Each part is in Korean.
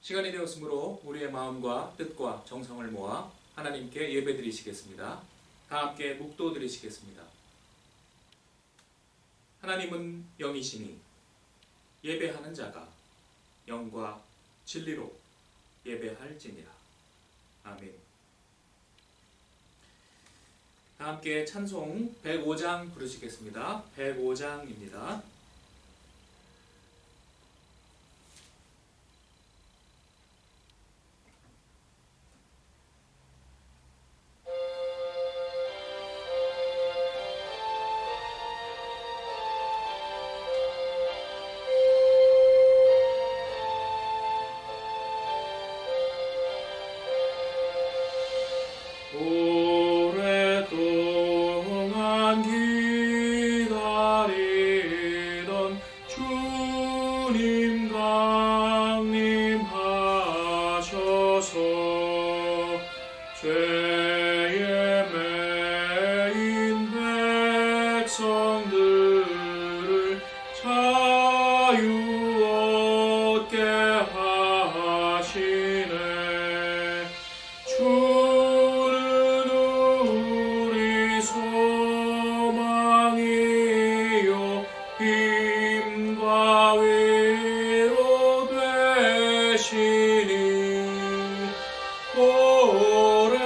시간이 되었으므로 우리의 마음과 뜻과 정성을 모아 하나님께 예배드리시겠습니다. 다 함께 묵도드리시겠습니다. 하나님은 영이시니 예배하는 자가 영과 진리로 예배할지니라. 아멘. 다 함께 찬송 105장 부르시겠습니다. 105장입니다. 오랫동안 기다리던 주님 강림하셔서 죄에 매인 백성들을 자유 얻게 하시네. 주는 우리 소망이요 힘과 위로 되시니 오래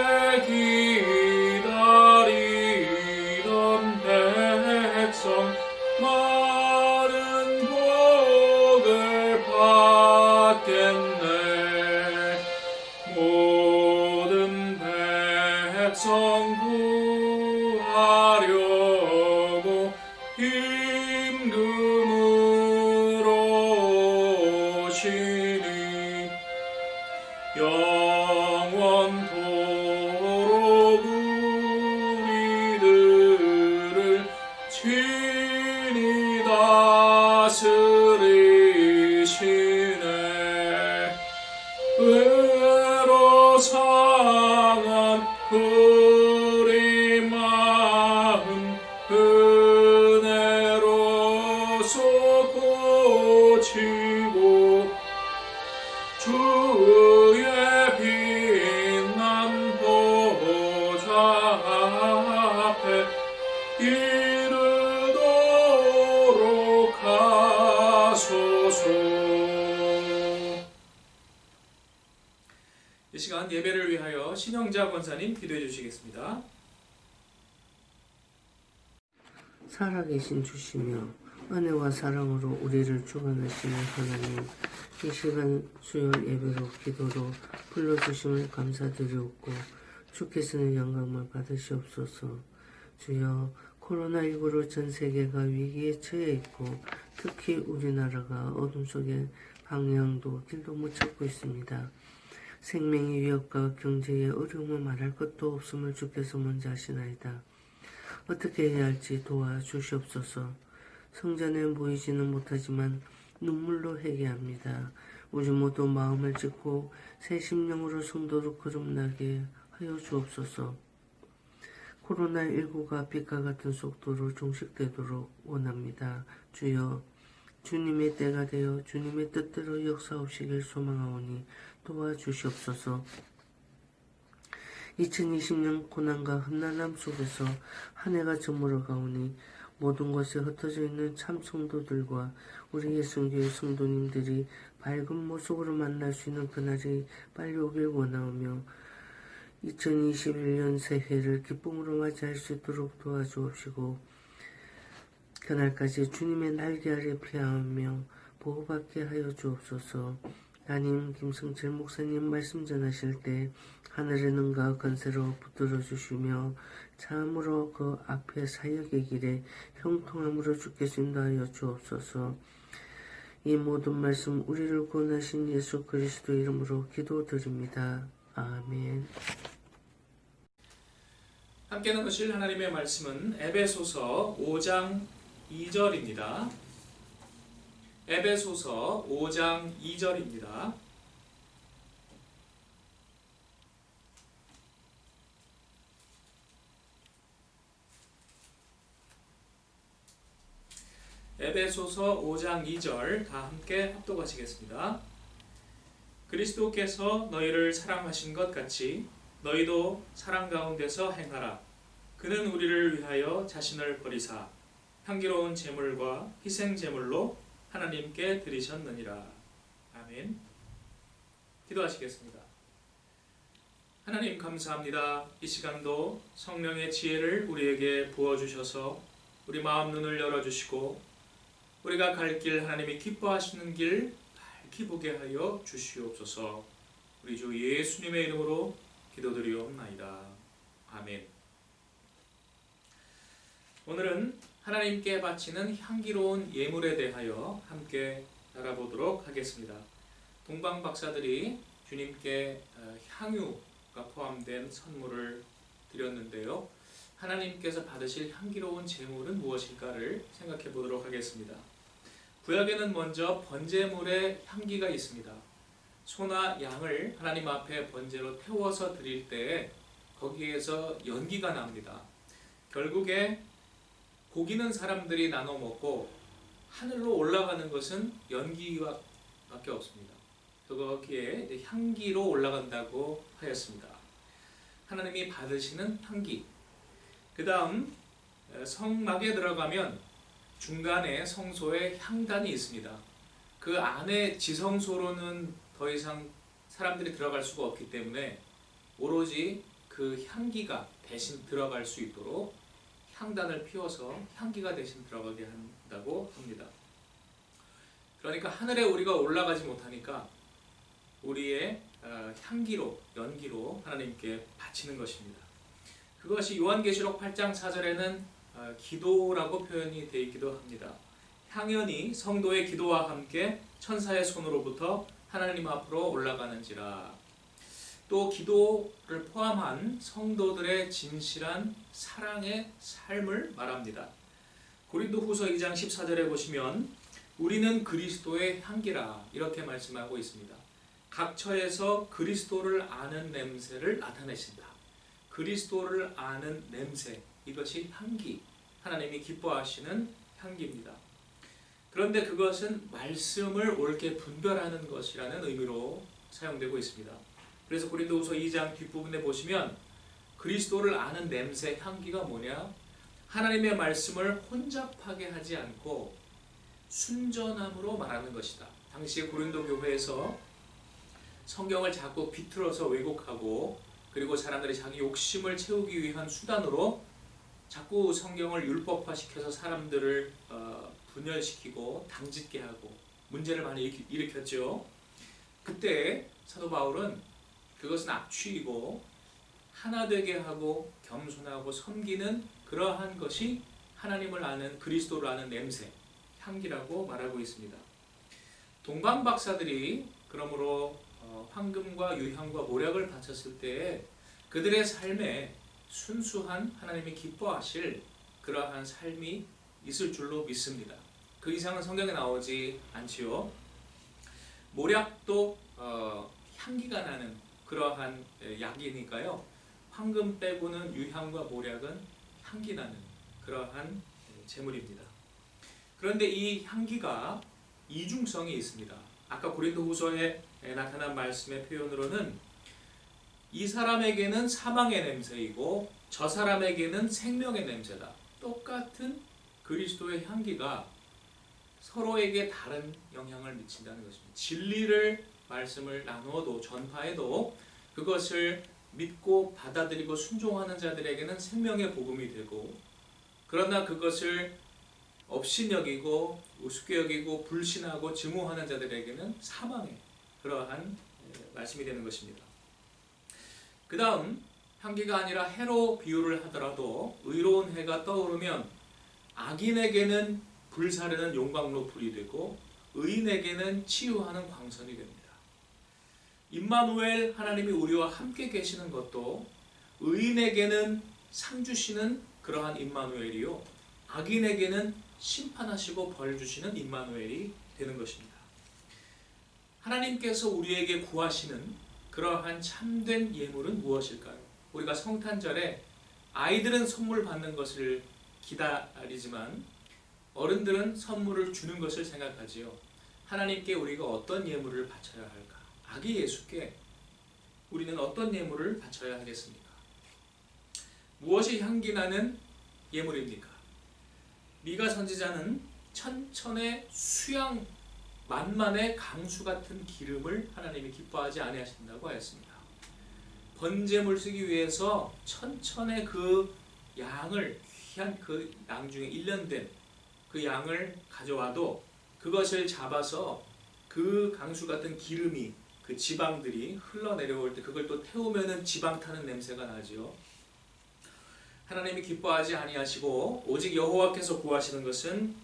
기다리던 백성 많은 복을 받겠네. 모든 백성 구하려고 임금으로 오시니 영원토록 우리들을 친히 다스리시네. 의로 상한 우리 마음 은혜로서 고치고 주의 빛난 보좌 앞에 이르도록 하소서. 이 시간 예배를 위하여 신영자 권사님 기도해 주시겠습니다. 살아계신 주시며 은혜와 사랑으로 우리를 주관하시는 하나님, 이 시간 수요 예배로 기도로 불러주심을 감사드리옵고 주께서는 영광을 받으시옵소서. 주여, 코로나19로 전 세계가 위기에 처해 있고 특히 우리나라가 어둠 속에 방향도 길도 못 찾고 있습니다. 생명의 위협과 경제의 어려움을 말할 것도 없음을 주께서 먼저 아시나이다. 어떻게 해야 할지 도와주시옵소서. 성전에 모이지는 못하지만 눈물로 회개합니다. 우리 모두 마음을 찢고 새 심령으로 성도로 거듭나게 하여 주옵소서. 코로나19가 빛과 같은 속도로 종식되도록 원합니다. 주여, 주님의 때가 되어 주님의 뜻대로 역사하시길 소망하오니 도와주시옵소서. 2020년 고난과 험난함 속에서 한 해가 저물어 가오니 모든 곳에 흩어져 있는 참 성도들과 우리 예수교회 성도님들이 밝은 모습으로 만날 수 있는 그날이 빨리 오길 원하오며 2021년 새해를 기쁨으로 맞이할 수 있도록 도와주옵시고 그날까지 주님의 날개 아래 피하며 보호받게 하여 주옵소서. 담임 김성철 목사님 말씀 전하실 때 하늘의 능과 건세로 붙들어 주시며 참으로 그 앞에 사역의 길에 형통함으로 주께서 인도하여 주옵소서. 이 모든 말씀 우리를 구원하신 예수 그리스도 이름으로 기도드립니다. 아멘. 함께 나누실 하나님의 말씀은 에베소서 5장 2절입니다. 에베소서 5장 2절입니다. 에베소서 5장 2절 다 함께 합독하시겠습니다. 그리스도께서 너희를 사랑하신 것 같이 너희도 사랑 가운데서 행하라. 그는 우리를 위하여 자신을 버리사 향기로운 제물과 희생 제물로 하나님께 드리셨느니라. 아멘. 기도하시겠습니다. 하나님 감사합니다. 이 시간도 성령의 지혜를 우리에게 부어주셔서 우리 마음 눈을 열어주시고 우리가 갈 길 하나님이 기뻐하시는 길 밝히 보게 하여 주시옵소서. 우리 주 예수님의 이름으로 기도드리옵나이다. 아멘. 오늘은 하나님께 바치는 향기로운 예물에 대하여 함께 알아보도록 하겠습니다. 동방 박사들이 주님께 향유가 포함된 선물을 드렸는데요. 하나님께서 받으실 향기로운 제물은 무엇일까를 생각해 보도록 하겠습니다. 구약에는 먼저 번제물의 향기가 있습니다. 소나 양을 하나님 앞에 번제로 태워서 드릴 때 거기에서 연기가 납니다. 결국에 고기는 사람들이 나눠 먹고 하늘로 올라가는 것은 연기밖에 없습니다. 거기에 향기로 올라간다고 하였습니다. 하나님이 받으시는 향기. 그 다음 성막에 들어가면 중간에 성소에 향단이 있습니다. 그 안에 지성소로는 더 이상 사람들이 들어갈 수가 없기 때문에 오로지 그 향기가 대신 들어갈 수 있도록 향단을 피워서 향기가 대신 들어가게 한다고 합니다. 그러니까 하늘에 우리가 올라가지 못하니까 우리의 향기로, 연기로 하나님께 바치는 것입니다. 그것이 요한계시록 8장 4절에는 기도라고 표현이 되어 있기도 합니다. 향연이 성도의 기도와 함께 천사의 손으로부터 하나님 앞으로 올라가는지라. 또 기도를 포함한 성도들의 진실한 사랑의 삶을 말합니다. 고린도후서 2장 14절에 보시면 우리는 그리스도의 향기라 이렇게 말씀하고 있습니다. 각 처에서 그리스도를 아는 냄새를 나타내신다. 그리스도를 아는 냄새, 이것이 향기, 하나님이 기뻐하시는 향기입니다. 그런데 그것은 말씀을 옳게 분별하는 것이라는 의미로 사용되고 있습니다. 그래서 고린도후서 2장 뒷부분에 보시면 그리스도를 아는 냄새, 향기가 뭐냐? 하나님의 말씀을 혼잡하게 하지 않고 순전함으로 말하는 것이다. 당시에 고린도 교회에서 성경을 자꾸 비틀어서 왜곡하고 그리고 사람들이 자기 욕심을 채우기 위한 수단으로 자꾸 성경을 율법화시켜서 사람들을 분열시키고 당짓게 하고 문제를 많이 일으켰죠. 그때 사도 바울은 그것은 악취이고 하나 되게 하고 겸손하고 섬기는 그러한 것이 하나님을 아는 그리스도를 아는 냄새, 향기라고 말하고 있습니다. 동방 박사들이 그러므로 황금과 유향과 모략을 바쳤을 때 그들의 삶에 순수한 하나님이 기뻐하실 그러한 삶이 있을 줄로 믿습니다. 그 이상은 성경에 나오지 않지요. 모략도 향기가 나는 그러한 약이니까요. 황금 빼고는 유향과 모략은 향기 나는 그러한 제물입니다. 그런데 이 향기가 이중성이 있습니다. 아까 고린도후서에 나타난 말씀의 표현으로는 이 사람에게는 사망의 냄새이고 저 사람에게는 생명의 냄새다. 똑같은 그리스도의 향기가 서로에게 다른 영향을 미친다는 것입니다. 진리를 말씀을 나누어도 전파해도 그것을 믿고 받아들이고 순종하는 자들에게는 생명의 복음이 되고 그러나 그것을 업신여기고 우습게 여기고 불신하고 증오하는 자들에게는 사망의 그러한 말씀이 되는 것입니다. 그 다음 향기가 아니라 해로 비유를 하더라도 의로운 해가 떠오르면 악인에게는 불사르는 용광로 불이 되고 의인에게는 치유하는 광선이 됩니다. 임마누엘 하나님이 우리와 함께 계시는 것도 의인에게는 상 주시는 그러한 임마누엘이요 악인에게는 심판하시고 벌 주시는 임마누엘이 되는 것입니다. 하나님께서 우리에게 구하시는 그러한 참된 예물은 무엇일까요? 우리가 성탄절에 아이들은 선물 받는 것을 기다리지만 어른들은 선물을 주는 것을 생각하지요. 하나님께 우리가 어떤 예물을 바쳐야 할까? 아기 예수께 우리는 어떤 예물을 바쳐야 하겠습니까? 무엇이 향기나는 예물입니까? 미가 선지자는 천천의 수양 만만의 강수 같은 기름을 하나님이 기뻐하지 아니하신다고 하였습니다. 번제물 쓰기 위해서 천천의 그 양을, 귀한 그 양 중에 1년 된 그 양을 가져와도 그것을 잡아서 그 강수 같은 기름이, 그 지방들이 흘러내려올 때 그걸 또 태우면은 지방 타는 냄새가 나지요. 하나님이 기뻐하지 아니하시고 오직 여호와께서 구하시는 것은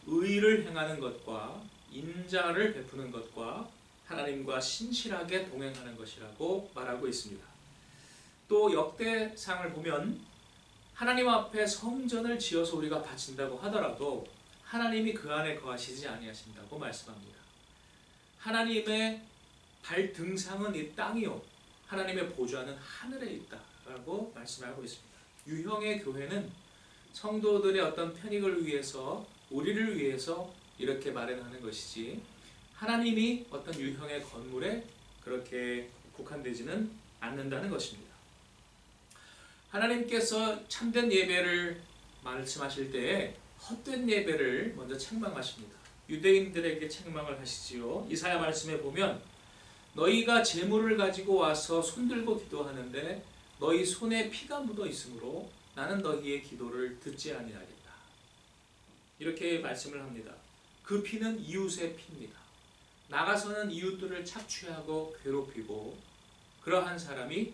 의를 행하는 것과 인자를 베푸는 것과 하나님과 신실하게 동행하는 것이라고 말하고 있습니다. 또 역대상을 보면 하나님 앞에 성전을 지어서 우리가 바친다고 하더라도 하나님이 그 안에 거하시지 아니하신다고 말씀합니다. 하나님의 발등상은 이 땅이요 하나님의 보좌는 하늘에 있다라고 말씀하고 있습니다. 유형의 교회는 성도들의 어떤 편익을 위해서, 우리를 위해서 이렇게 마련하는 것이지 하나님이 어떤 유형의 건물에 그렇게 국한되지는 않는다는 것입니다. 하나님께서 참된 예배를 말씀하실 때에 헛된 예배를 먼저 책망하십니다. 유대인들에게 책망을 하시지요. 이사야 말씀에 보면 너희가 제물을 가지고 와서 손들고 기도하는데 너희 손에 피가 묻어 있으므로 나는 너희의 기도를 듣지 아니하겠다. 이렇게 말씀을 합니다. 그 피는 이웃의 피입니다. 나가서는 이웃들을 착취하고 괴롭히고 그러한 사람이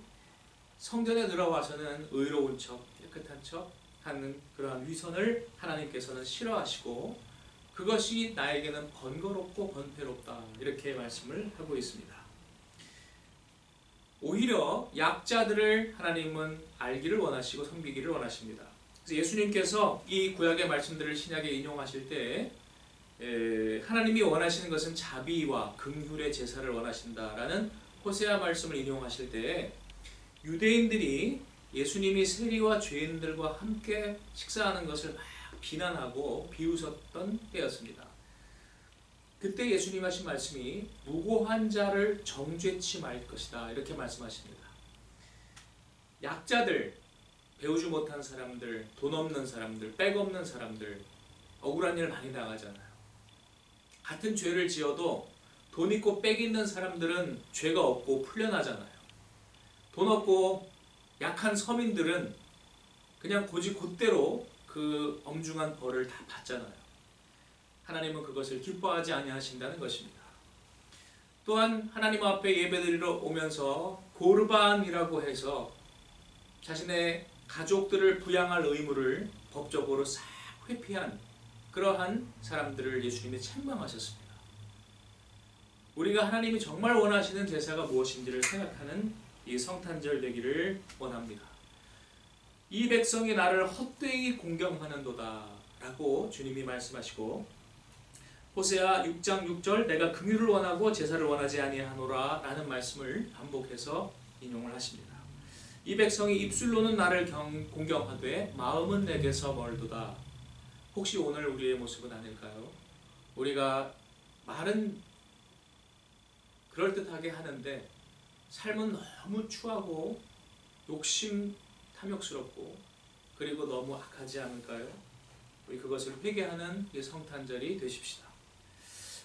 성전에 들어와서는 의로운 척, 깨끗한 척 하는 그러한 위선을 하나님께서는 싫어하시고 그것이 나에게는 번거롭고 번패롭다 이렇게 말씀을 하고 있습니다. 오히려 약자들을 하나님은 알기를 원하시고 섬기기를 원하십니다. 그래서 예수님께서 이 구약의 말씀들을 신약에 인용하실 때 하나님이 원하시는 것은 자비와 긍휼의 제사를 원하신다라는 호세아 말씀을 인용하실 때 유대인들이 예수님이 세리와 죄인들과 함께 식사하는 것을 막 비난하고 비웃었던 때였습니다. 그때 예수님 하신 말씀이 무고한 자를 정죄치 말 것이다 이렇게 말씀하십니다. 약자들, 배우지 못한 사람들, 돈 없는 사람들, 백 없는 사람들 억울한 일 많이 당하잖아요. 같은 죄를 지어도 돈 있고 백 있는 사람들은 죄가 없고 풀려나잖아요. 돈 없고 약한 서민들은 그냥 곧대로 그 엄중한 벌을 다 받잖아요. 하나님은 그것을 기뻐하지 아니하신다는 것입니다. 또한 하나님 앞에 예배드리러 오면서 고르반이라고 해서 자신의 가족들을 부양할 의무를 법적으로 싹 회피한 그러한 사람들을 예수님이 책망하셨습니다. 우리가 하나님이 정말 원하시는 제사가 무엇인지를 생각하는 이 성탄절 되기를 원합니다. 이 백성이 나를 헛되이 공경하는도다 라고 주님이 말씀하시고 호세아 6장 6절 내가 긍휼을 원하고 제사를 원하지 아니하노라 라는 말씀을 반복해서 인용을 하십니다. 이 백성이 입술로는 나를 공경하되 마음은 내게서 멀도다. 혹시 오늘 우리의 모습은 아닐까요? 우리가 말은 그럴듯하게 하는데 삶은 너무 추하고 욕심 탐욕스럽고 그리고 너무 악하지 않을까요? 우리 그것을 회개하는 이 성탄절이 되십시다.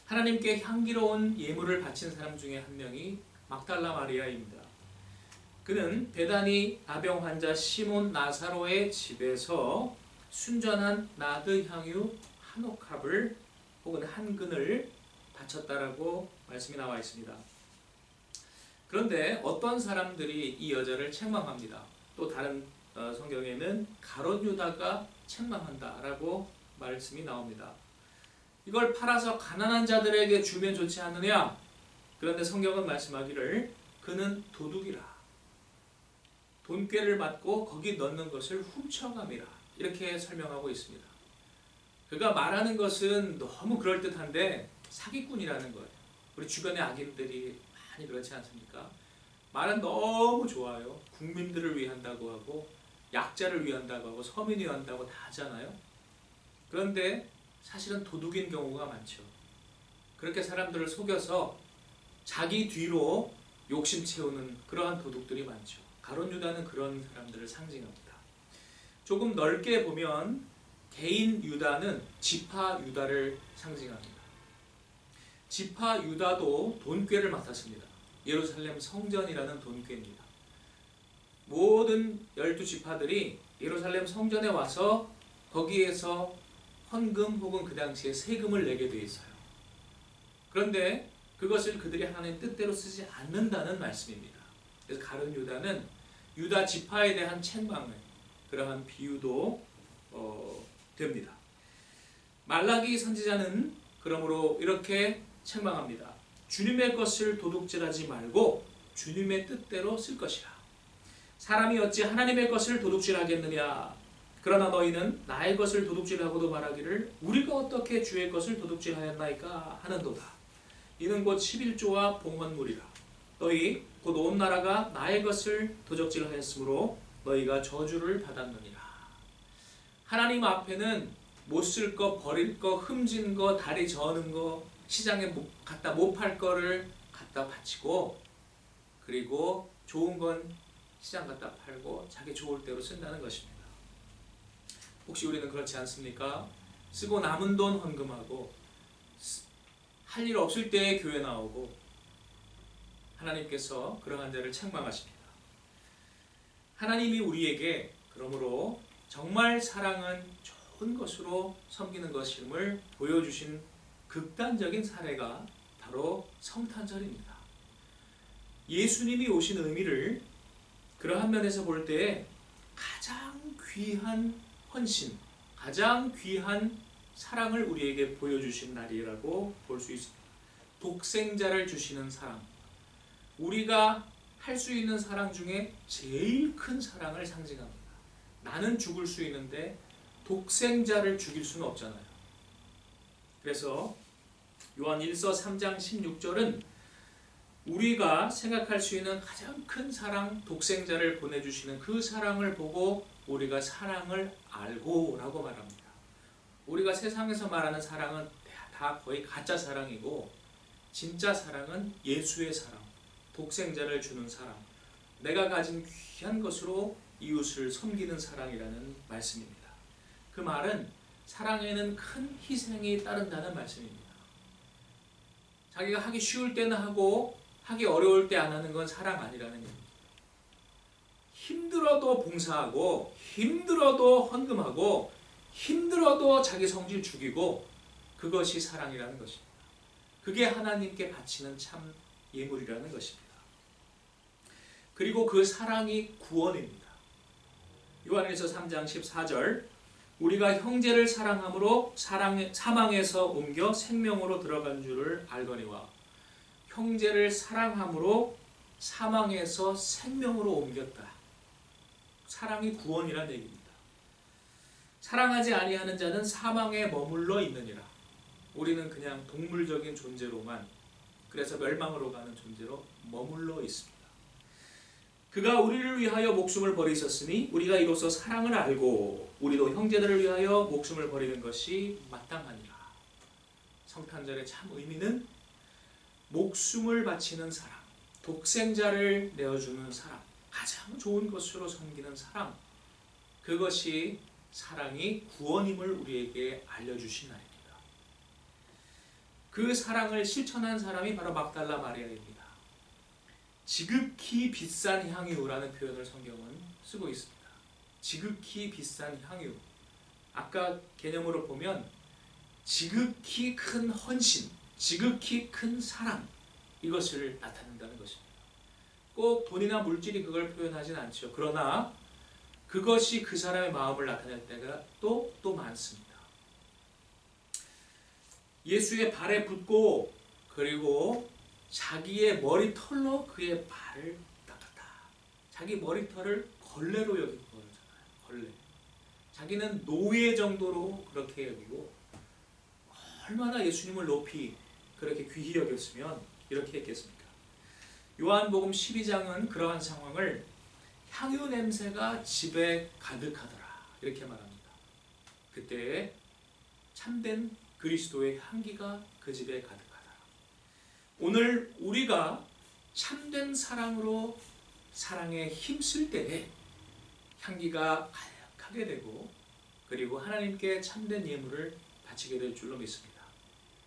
하나님께 향기로운 예물을 바친 사람 중에 한 명이 막달라 마리아입니다. 그는 베다니 나병 환자 시몬 나사로의 집에서 순전한 나드 향유 한 옥합을 혹은 한 근을 바쳤다라고 말씀이 나와 있습니다. 그런데 어떤 사람들이 이 여자를 책망합니다. 또 다른 성경에는 가롯 유다가 책망한다라고 말씀이 나옵니다. 이걸 팔아서 가난한 자들에게 주면 좋지 않느냐? 그런데 성경은 말씀하기를 그는 도둑이라. 돈꾀를 맞고 거기 넣는 것을 훔쳐감이라. 이렇게 설명하고 있습니다. 그가 말하는 것은 너무 그럴듯한데 사기꾼이라는 거예요. 우리 주변의 악인들이 많이 그렇지 않습니까? 말은 너무 좋아요. 국민들을 위한다고 하고 약자를 위한다고 하고 서민을 위한다고 다 하잖아요. 그런데 사실은 도둑인 경우가 많죠. 그렇게 사람들을 속여서 자기 뒤로 욕심 채우는 그러한 도둑들이 많죠. 가룟 유다는 그런 사람들을 상징합니다. 조금 넓게 보면 개인 유다는 지파 유다를 상징합니다. 지파 유다도 돈꾀를 맡았습니다. 예루살렘 성전이라는 돈꾀입니다. 모든 12지파들이 예루살렘 성전에 와서 거기에서 헌금 혹은 그 당시에 세금을 내게 돼 있어요. 그런데 그것을 그들이 하나님 뜻대로 쓰지 않는다는 말씀입니다. 그래서 가룟 유다는 유다 지파에 대한 책망을 그러한 비유도 됩니다. 말라기 선지자는 그러므로 이렇게 책망합니다. 주님의 것을 도둑질하지 말고 주님의 뜻대로 쓸 것이라. 사람이 어찌 하나님의 것을 도둑질하겠느냐. 그러나 너희는 나의 것을 도둑질하고도 말하기를 우리가 어떻게 주의 것을 도둑질하였나이까 하는도다. 이는 곧 11조와 봉헌물이라. 너희 곧 온 나라가 나의 것을 도적질하였으므로 너희가 저주를 받았느니라. 하나님 앞에는 못 쓸 거, 버릴 거, 흠진 거, 다리 저는 거, 시장에 갖다 못 팔 거를 갖다 바치고, 그리고 좋은 건 시장 갖다 팔고 자기 좋을 대로 쓴다는 것입니다. 혹시 우리는 그렇지 않습니까? 쓰고 남은 돈 헌금하고 할 일 없을 때 교회 나오고 하나님께서 그러한 자를 책망하십니다. 하나님이 우리에게 그러므로 정말 사랑은 좋은 것으로 섬기는 것임을 보여주신 극단적인 사례가 바로 성탄절입니다. 예수님이 오신 의미를 그러한 면에서 볼 때 가장 귀한 헌신, 가장 귀한 사랑을 우리에게 보여주신 날이라고 볼 수 있습니다. 독생자를 주시는 사랑, 우리가 할 수 있는 사랑 중에 제일 큰 사랑을 상징합니다. 나는 죽을 수 있는데 독생자를 죽일 수는 없잖아요. 그래서 요한 1서 3장 16절은 우리가 생각할 수 있는 가장 큰 사랑, 독생자를 보내주시는 그 사랑을 보고 우리가 사랑을 알고 라고 말합니다. 우리가 세상에서 말하는 사랑은 다 거의 가짜 사랑이고 진짜 사랑은 예수의 사랑, 독생자를 주는 사랑, 내가 가진 귀한 것으로 이웃을 섬기는 사랑이라는 말씀입니다. 그 말은 사랑에는 큰 희생이 따른다는 말씀입니다. 자기가 하기 쉬울 때는 하고 하기 어려울 때 안 하는 건 사랑 아니라는 얘기입니다. 힘들어도 봉사하고 힘들어도 헌금하고 힘들어도 자기 성질 죽이고 그것이 사랑이라는 것입니다. 그게 하나님께 바치는 참 예물이라는 것입니다. 그리고 그 사랑이 구원입니다. 요한일서 3장 14절 우리가 형제를 사랑함으로 사망에서 옮겨 생명으로 들어간 줄을 알거니와 형제를 사랑함으로 사망에서 생명으로 옮겼다. 사랑이 구원이라는 얘기입니다. 사랑하지 아니하는 자는 사망에 머물러 있느니라. 우리는 그냥 동물적인 존재로만, 그래서 멸망으로 가는 존재로 머물러 있습니다. 그가 우리를 위하여 목숨을 버리셨으니 우리가 이로써 사랑을 알고 우리도 형제들을 위하여 목숨을 버리는 것이 마땅하니라. 성탄절의 참 의미는 목숨을 바치는 사랑, 독생자를 내어주는 사랑, 가장 좋은 것으로 섬기는 사랑, 그것이 사랑이 구원임을 우리에게 알려주신 날입니다. 그 사랑을 실천한 사람이 바로 막달라 마리아입니다. 지극히 비싼 향유라는 표현을 성경은 쓰고 있습니다. 지극히 비싼 향유. 아까 개념으로 보면 지극히 큰 헌신, 지극히 큰 사랑, 이것을 나타낸다는 것입니다. 꼭 돈이나 물질이 그걸 표현하진 않죠. 그러나 그것이 그 사람의 마음을 나타낼 때가 또 많습니다. 예수의 발에 붙고 그리고 자기의 머리털로 그의 발을 닦았다. 자기 머리털을 걸레로 여기고 그러잖아요. 걸레. 자기는 노예 정도로 그렇게 여기고 얼마나 예수님을 높이 그렇게 귀히 여겼으면 이렇게 했겠습니까? 요한복음 12장은 그러한 상황을 향유 냄새가 집에 가득하더라 이렇게 말합니다. 그때 참된 그리스도의 향기가 그 집에 가득하더라. 오늘 우리가 참된 사랑으로 사랑에 힘쓸 때에 향기가 가득하게 되고 그리고 하나님께 참된 예물을 바치게 될 줄로 믿습니다.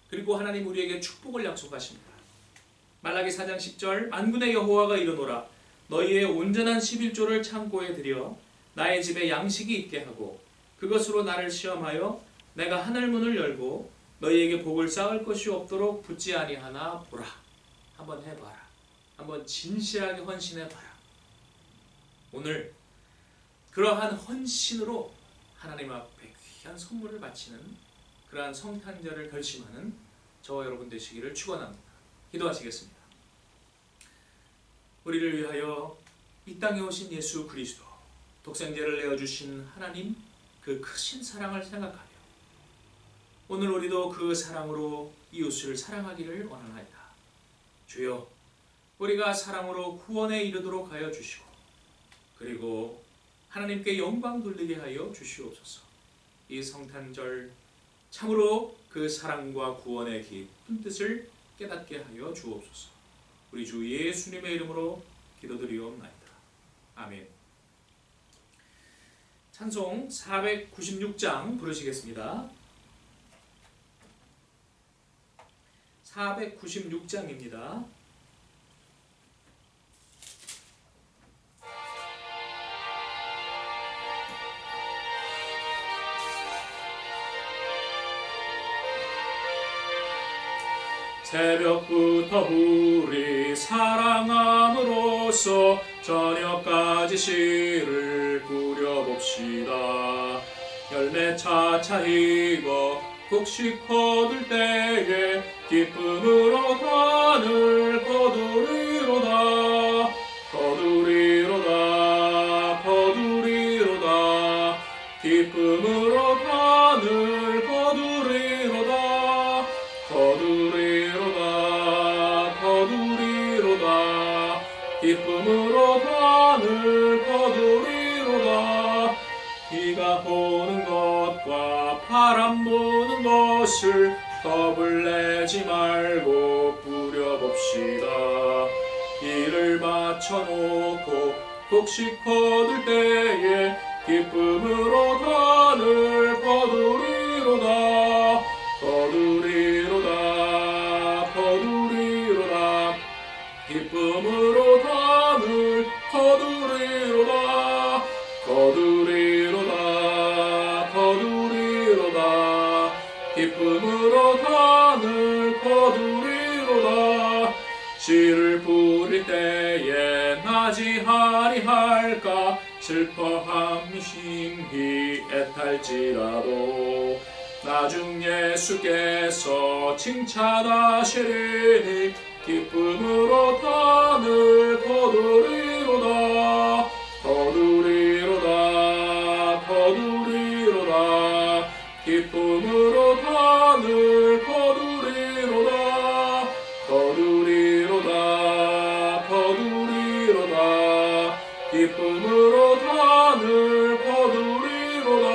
그리고 하나님 우리에게 축복을 약속하십니다. 말라기 4장 10절 만군의 여호와가 이르노라 너희의 온전한 11조를 창고에 들여 나의 집에 양식이 있게 하고 그것으로 나를 시험하여 내가 하늘 문을 열고 너희에게 복을 쌓을 것이 없도록 붙지 아니하나 보라. 한번 해봐라. 한번 진실하게 헌신해봐라. 오늘 그러한 헌신으로 하나님 앞에 귀한 선물을 바치는 그러한 성탄절을 결심하는 저와 여러분 되시기를 축원합니다. 기도하시겠습니다. 우리를 위하여 이 땅에 오신 예수 그리스도 독생자를 내어주신 하나님 그 크신 사랑을 생각하며 오늘 우리도 그 사랑으로 이웃을 사랑하기를 원하나이다. 주여 우리가 사랑으로 구원에 이르도록 하여 주시고 그리고 하나님께 영광 돌리게 하여 주시옵소서. 이 성탄절 참으로 그 사랑과 구원의 깊은 뜻을 깨닫게 하여 주옵소서. 우리 주 예수님의 이름으로 기도드리옵나이다. 아멘. 찬송 496장 부르시겠습니다. 496장입니다. 새벽부터 우리 사랑함으로써 저녁까지 시를 부려봅시다. 열매 차차 익어 곡식 거둘 때에 기쁨으로 단을 거두리로다. 거두리로다. 거두리로다. 기쁨으로 단을 거두리로다. 거두리로다. 거두리로다. 기쁨으로 단을 거두리로다. 비가 오는 것과 바람 부는 것을 겁을 내지 말고 뿌려봅시다. 이를 맞춰놓고 곡식 거둘 때에 기쁨으로 단을 거두리로다. 거두리로다. 거두리로다. 기쁨으로 단을 거두리로다. 거두리로다. 거두리로다. 기쁨으로 단을 거두리로다. 씨를 뿌릴 때에 나지하리 할까 슬퍼함이 심히 애탈지라도 나중 예수께서 칭찬하시리니 기쁨으로 단을 거두리로다. 거두리로다. 거두리로다. 기쁨으로 단을 거두리로다. 거두리로다. 거두리로다. 기쁨으로 단을 거두리로다.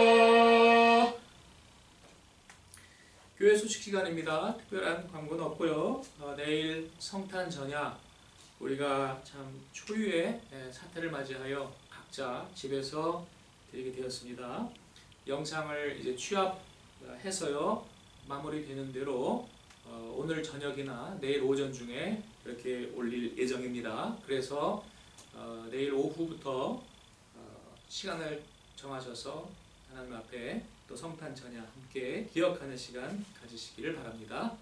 교회 소식 시간입니다. 특별한 광고는 없고요. 내일 성탄 전야 우리가 참 초유의 사태를 맞이하여 각자 집에서 드리게 되었습니다. 영상을 이제 취합해서요 마무리되는 대로 오늘 저녁이나 내일 오전 중에 이렇게 올릴 예정입니다. 그래서 내일 오후부터 시간을 정하셔서 하나님 앞에 또 성탄 전야 함께 기억하는 시간 가지시기를 바랍니다.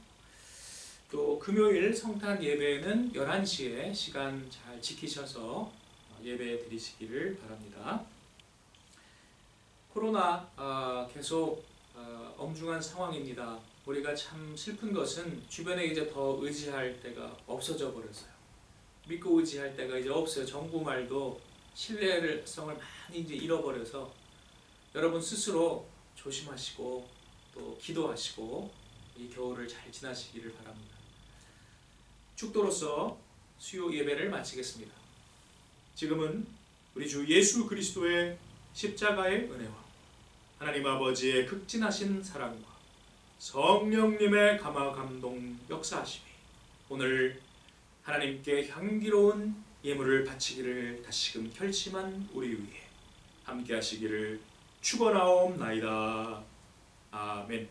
또 금요일 성탄 예배는 11시에 시간 잘 지키셔서 예배 드리시기를 바랍니다. 코로나 계속 엄중한 상황입니다. 우리가 참 슬픈 것은 주변에 이제 더 의지할 데가 없어져 버렸어요. 믿고 의지할 데가 이제 없어요. 정부 말도 신뢰성을 많이 이제 잃어버려서 여러분 스스로 조심하시고 또 기도하시고 이 겨울을 잘 지나시기를 바랍니다. 축도로서 수요 예배를 마치겠습니다. 지금은 우리 주 예수 그리스도의 십자가의 은혜와 하나님 아버지의 극진하신 사랑과 성령님의 감화 감동 역사하심이 오늘 하나님께 향기로운 예물을 바치기를 다시금 결심한 우리 위해 함께 하시기를 축원하옵나이다. 아멘.